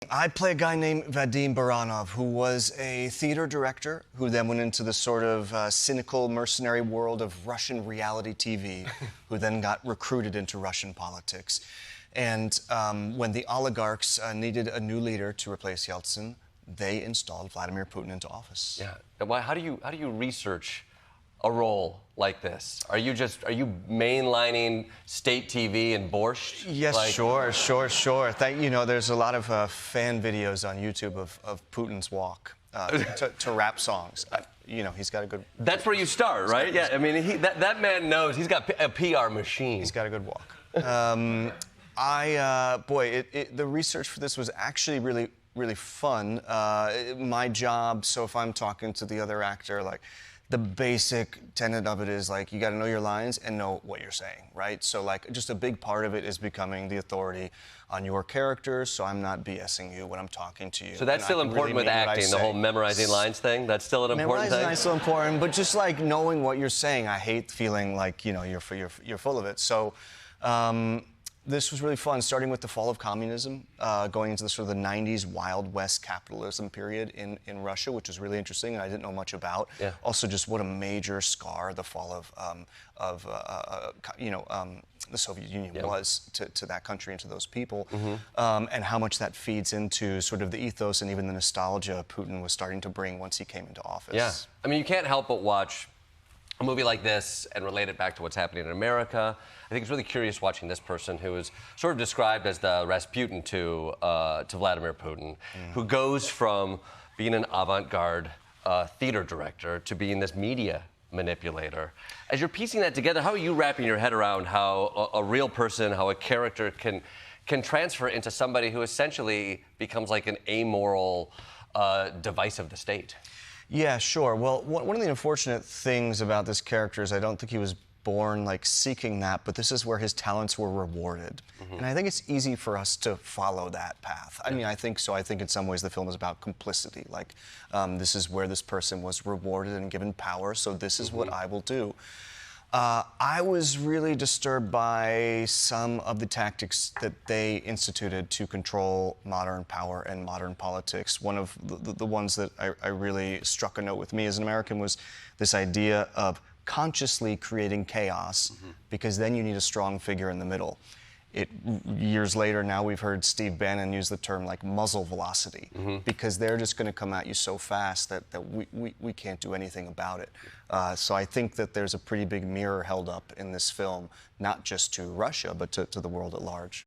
I play a guy named Vadim Baranov, who was a theater director, who then went into the sort of cynical, mercenary world of Russian reality TV, who then got recruited into Russian politics. And when the oligarchs needed a new leader to replace Yeltsin, they installed Vladimir Putin into office. Yeah. How do you research a role like this? Are you mainlining state TV and borscht? Yes, sure. There's a lot of fan videos on YouTube of Putin's walk to rap songs. He's got a good... That's where you start, right? Yeah, I mean, that man knows. He's got a PR machine. He's got a good walk. The research for this was actually really fun. My job, so if I'm talking to the other actor, the basic tenet of it is you got to know your lines and know what you're saying, right? So just a big part of it is becoming the authority on your character, so I'm not BSing you when I'm talking to you. So that's still important with acting, the whole memorizing lines thing? That's still an important thing? Memorizing lines is still important, but just knowing what you're saying. I hate feeling you're full of it. So this was really fun, starting with the fall of communism, going into the sort of the 90s Wild West capitalism period in Russia, which was really interesting and I didn't know much about. Yeah. Also, just what a major scar the fall of the Soviet Union was to that country and to those people, and how much that feeds into sort of the ethos and even the nostalgia Putin was starting to bring once he came into office. Yeah, I mean, you can't help but watch a movie like this and relate it back to what's happening in America. I think it's really curious watching this person who is sort of described as the Rasputin to Vladimir Putin, who goes from being an avant-garde theater director to being this media manipulator. As you're piecing that together, how are you wrapping your head around how a real person, how a character can transfer into somebody who essentially becomes like an amoral device of the state? Yeah, sure. Well, one of the unfortunate things about this character is I don't think he was born seeking that, but this is where his talents were rewarded. And I think it's easy for us to follow that path. I mean, I think so. I think in some ways the film is about complicity. This is where this person was rewarded and given power, so this is what I will do. I was really disturbed by some of the tactics that they instituted to control modern power and modern politics. One of the ones that I really struck a note with me as an American was this idea of consciously creating chaos, because then you need a strong figure in the middle. Years later, now we've heard Steve Bannon use the term muzzle velocity, because they're just going to come at you so fast that we can't do anything about it. So I think that there's a pretty big mirror held up in this film, not just to Russia, but to the world at large.